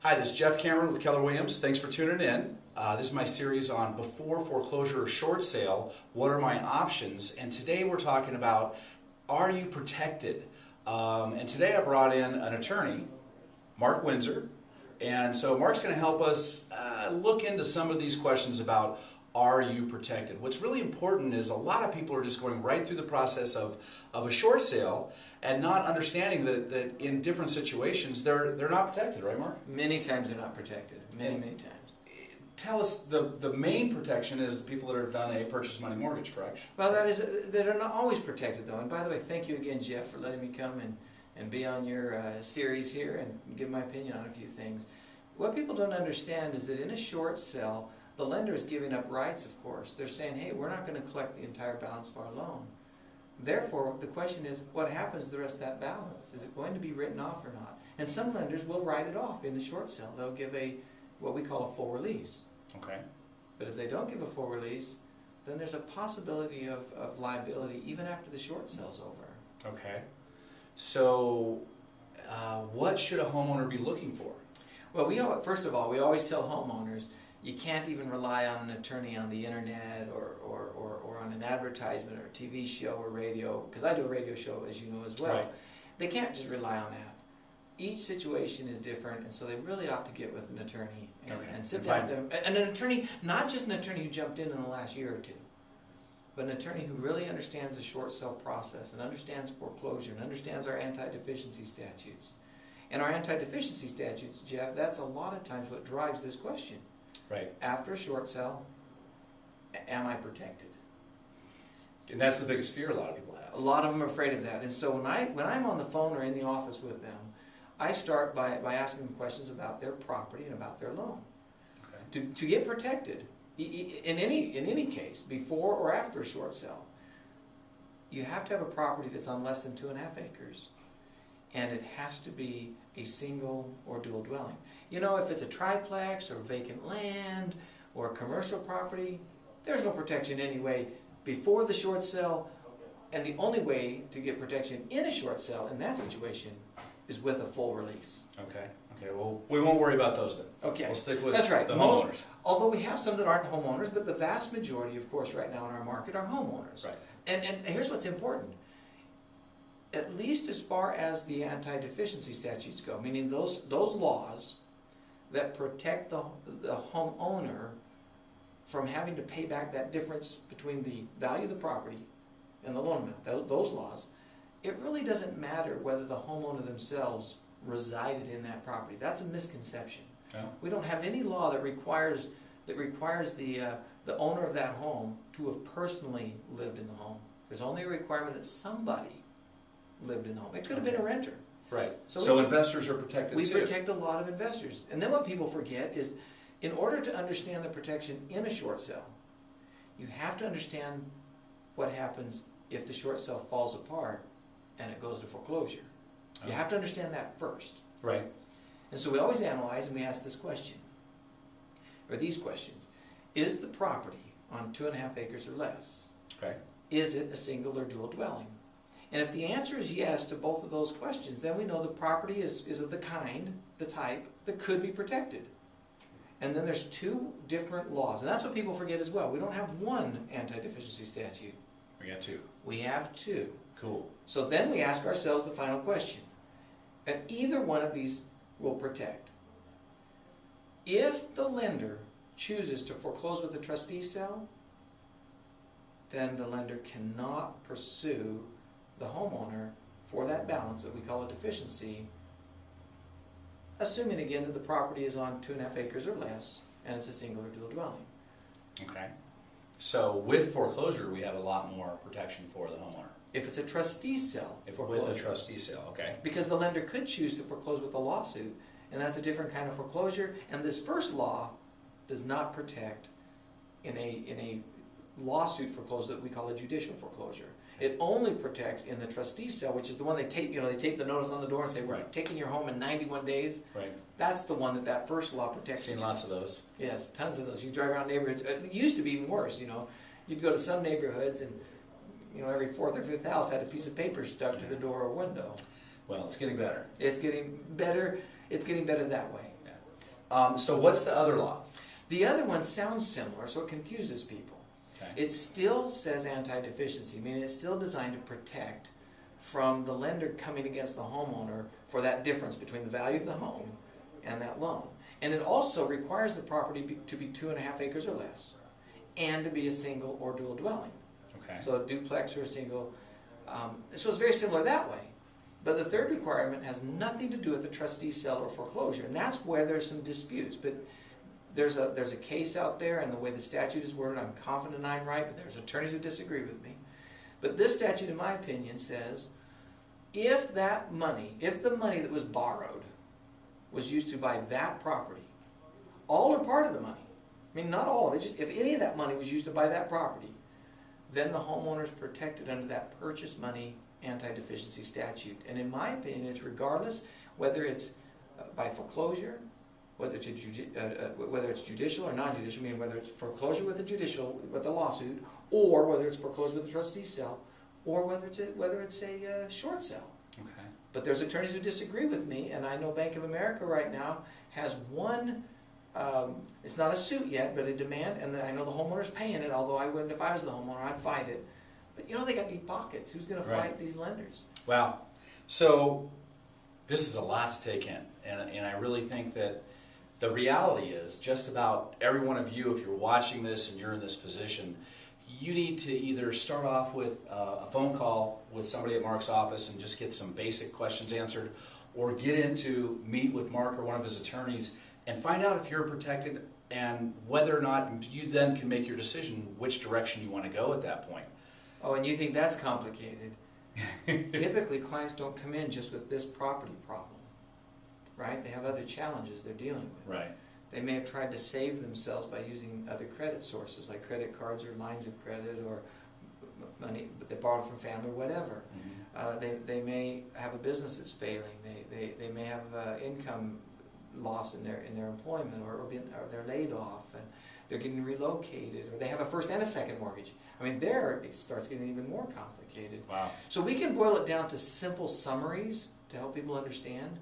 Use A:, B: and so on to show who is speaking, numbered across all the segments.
A: Hi, this is Jeff Cameron with Keller Williams. Thanks for tuning in. This is my series on Before Foreclosure or Short Sale. What are my options? And today we're talking about, are you protected? And today I brought in an attorney, Mark Windsor. And so Mark's going to help us look into some of these questions about, are you protected? What's really important is a lot of people are just going right through the process of a short sale and not understanding that in different situations they're not protected, right, Mark?
B: Many times they're not protected. Many times.
A: Tell us, the main protection is the people that have done a purchase money mortgage, correct?
B: Well, they're not always protected, though. And by the way, thank you again, Jeff, for letting me come and be on your series here and give my opinion on a few things. What people don't understand is that in a short sale, the lender is giving up rights, of course. They're saying, hey, we're not going to collect the entire balance of our loan. Therefore, the question is, what happens to the rest of that balance? Is it going to be written off or not? And some lenders will write it off in the short sale. They'll give what we call a full release.
A: Okay.
B: But if they don't give a full release, then there's a possibility of liability even after the short sale's over.
A: Okay. So, what should a homeowner be looking for?
B: Well, first of all, we always tell homeowners, you can't even rely on an attorney on the internet or on an advertisement or a TV show or radio, because I do a radio show, as you know, as well.
A: Right.
B: They can't just rely on that. Each situation is different, and so they really ought to get with an attorney and sit down with them. And an attorney, not just an attorney who jumped in the last year or two, but an attorney who really understands the short sale process and understands foreclosure and understands our anti-deficiency statutes. And our anti-deficiency statutes, Jeff, that's a lot of times what drives this question.
A: Right.
B: After a short sale, am I protected?
A: And that's the biggest fear a lot of people have.
B: A lot of them are afraid of that. And so when I'm on the phone or in the office with them, I start by asking them questions about their property and about their loan. Okay. To get protected, in any case, before or after a short sale, you have to have a property that's on less than 2.5 acres. And it has to be a single or dual dwelling. You know, if it's a triplex or vacant land or a commercial property, there's no protection anyway before the short sale, and the only way to get protection in a short sale in that situation is with a full release.
A: Okay. Okay. Well, we won't worry about those then.
B: Okay.
A: We'll stick with
B: That's right.
A: the homeowners.
B: Although we have some that aren't homeowners, but the vast majority, of course, right now in our market are homeowners.
A: Right.
B: And here's what's important. At least as far as the anti-deficiency statutes go, meaning those laws that protect the homeowner from having to pay back that difference between the value of the property and the loan amount, those laws, it really doesn't matter whether the homeowner themselves resided in that property. That's a misconception.
A: Yeah.
B: We don't have any law that requires the owner of that home to have personally lived in the home. There's only a requirement that somebody lived in the home. It could have been a renter.
A: Right.
B: So
A: investors are protected
B: we
A: too.
B: We protect a lot of investors. And then what people forget is, in order to understand the protection in a short sale, you have to understand what happens if the short sale falls apart and it goes to foreclosure. You have to understand that first.
A: Right.
B: And so we always analyze and we ask this question, or these questions. Is the property on 2.5 acres or less?
A: Okay.
B: Is it a single or dual dwelling? And if the answer is yes to both of those questions, then we know the property is of the kind, the type, that could be protected. And then there's two different laws. And that's what people forget as well. We don't have one anti-deficiency statute.
A: We got two.
B: We have two.
A: Cool.
B: So then we ask ourselves the final question. And either one of these will protect. If the lender chooses to foreclose with a trustee sale, then the lender cannot pursue the homeowner for that balance that we call a deficiency, assuming again that the property is on 2.5 acres or less and it's a single or dual dwelling.
A: Okay. So with foreclosure, we have a lot more protection for the homeowner.
B: If it's a trustee sale,
A: With a trustee sale, okay.
B: because the lender could choose to foreclose with a lawsuit, and that's a different kind of foreclosure. And this first law does not protect in a lawsuit foreclosure that we call a judicial foreclosure. It only protects in the trustee sale, which is the one they tape. They tape the notice on the door and say, "We're taking your home in 91 days."
A: Right.
B: That's the one that first law protects.
A: Seen lots of those.
B: Yes, tons of those. You drive around neighborhoods. It used to be even worse. You'd go to some neighborhoods and every fourth or fifth house had a piece of paper stuck to the door or window.
A: Well, it's getting better.
B: It's getting better. It's getting better that way.
A: Yeah. So what's the other law?
B: The other one sounds similar, so it confuses people.
A: Okay.
B: It still says anti-deficiency, meaning it's still designed to protect from the lender coming against the homeowner for that difference between the value of the home and that loan. And it also requires the property to be 2.5 acres or less, and to be a single or dual dwelling.
A: Okay.
B: So a duplex or a single. So it's very similar that way. But the third requirement has nothing to do with the trustee sale or foreclosure, and that's where there's some disputes. But there's a case out there, and the way the statute is worded, I'm confident I'm right, but there's attorneys who disagree with me. But this statute, in my opinion, says if the money that was borrowed was used to buy that property, all or part of the money, I mean not all of it, just if any of that money was used to buy that property, then the homeowner is protected under that purchase money anti-deficiency statute. And in my opinion, it's regardless whether it's by foreclosure, whether it's judicial or non-judicial, meaning whether it's foreclosure with a lawsuit, or whether it's foreclosure with a trustee sale, or whether it's a short sale.
A: Okay.
B: But there's attorneys who disagree with me, and I know Bank of America right now has one. It's not a suit yet, but a demand, and I know the homeowner's paying it. Although I wouldn't if I was the homeowner, I'd fight it. But you know they got deep pockets. Who's going to fight these lenders?
A: Wow. So this is a lot to take in, and I really think that the reality is just about every one of you, if you're watching this and you're in this position, you need to either start off with a phone call with somebody at Mark's office and just get some basic questions answered, or meet with Mark or one of his attorneys and find out if you're protected and whether or not you then can make your decision which direction you want to go at that point.
B: Oh, and you think that's complicated. Typically, clients don't come in just with this property problem, right? They have other challenges they're dealing with.
A: Right.
B: They may have tried to save themselves by using other credit sources like credit cards or lines of credit or money that they borrowed from family or whatever. Mm-hmm. They may have a business that's failing. They may have income loss in their employment, or they're laid off and they're getting relocated, or they have a first and a second mortgage. I mean, there it starts getting even more complicated.
A: Wow.
B: So we can boil it down to simple summaries to help people understand.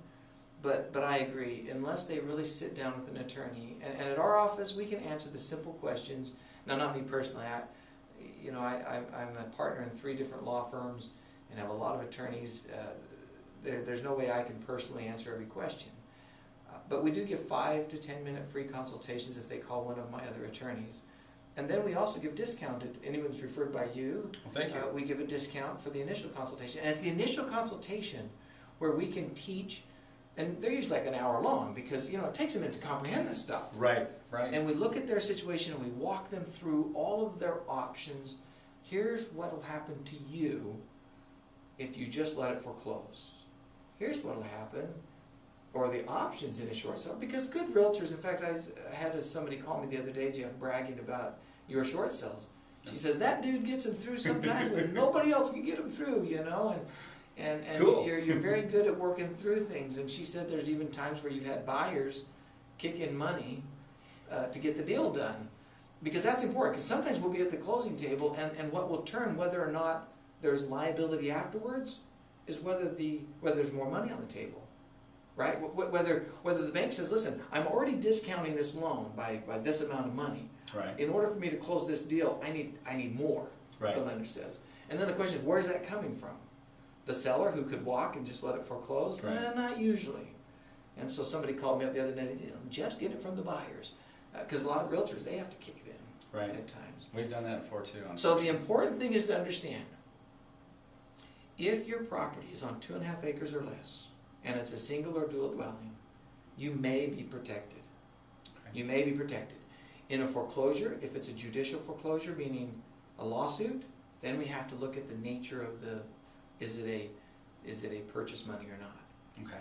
B: But I agree, unless they really sit down with an attorney, and at our office we can answer the simple questions. Now, not me personally. I'm a partner in 3 different law firms and have a lot of attorneys. There's no way I can personally answer every question. But we do give 5 to 10 minute free consultations if they call one of my other attorneys. And then we also give discounted. Anyone's referred by you,
A: well, thank you.
B: We give a discount for the initial consultation. And it's the initial consultation where we can teach. And they're usually like an hour long because, it takes a minute to comprehend this stuff.
A: Right.
B: And we look at their situation and we walk them through all of their options. Here's what will happen to you if you just let it foreclose. Here's what will happen, or the options in a short sale. Because good realtors, in fact, I had somebody call me the other day, Jeff, bragging about your short sales. She says, that dude gets them through sometimes when nobody else can get them through, And
A: cool.
B: you're very good at working through things. And she said there's even times where you've had buyers kick in money to get the deal done. Because that's important, because sometimes we'll be at the closing table and what will turn whether or not there's liability afterwards is whether there's more money on the table. Right? Whether the bank says, listen, I'm already discounting this loan by this amount of money.
A: Right.
B: In order for me to close this deal, I need more,
A: right.
B: The lender says. And then the question is, where is that coming from? The seller who could walk and just let it foreclose?
A: Right.
B: Not usually. And so somebody called me up the other day, just get it from the buyers. Because a lot of realtors, they have to kick it in at times.
A: We've done that before too.
B: So the important thing is to understand, if your property is on 2.5 acres or less, and it's a single or dual dwelling, you may be protected. Okay. You may be protected. In a foreclosure, if it's a judicial foreclosure, meaning a lawsuit, then we have to look at the nature of is it a purchase money or not?
A: Okay.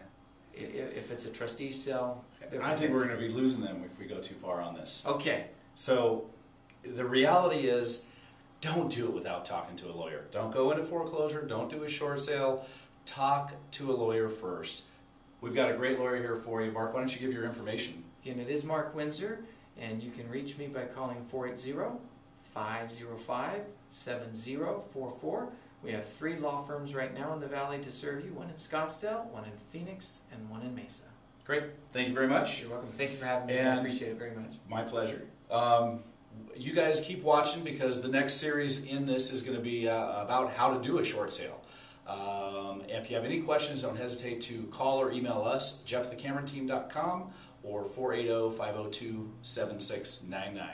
B: If it's a trustee sale,
A: I think we're going to be losing them if we go too far on this.
B: Okay.
A: So the reality is, don't do it without talking to a lawyer. Don't go into foreclosure. Don't do a short sale. Talk to a lawyer first. We've got a great lawyer here for you. Mark, why don't you give your information?
B: Again, it is Mark Windsor, and you can reach me by calling 480-505-7044. We have 3 law firms right now in the Valley to serve you, one in Scottsdale, one in Phoenix, and one in Mesa.
A: Great. Thank you very much.
B: You're welcome. Thank you for having me. I
A: And
B: appreciate it very much.
A: my pleasure. You guys keep watching because the next series in this is going to be about how to do a short sale. If you have any questions, don't hesitate to call or email us, jeffthecamerateam.com or 480-502-7699.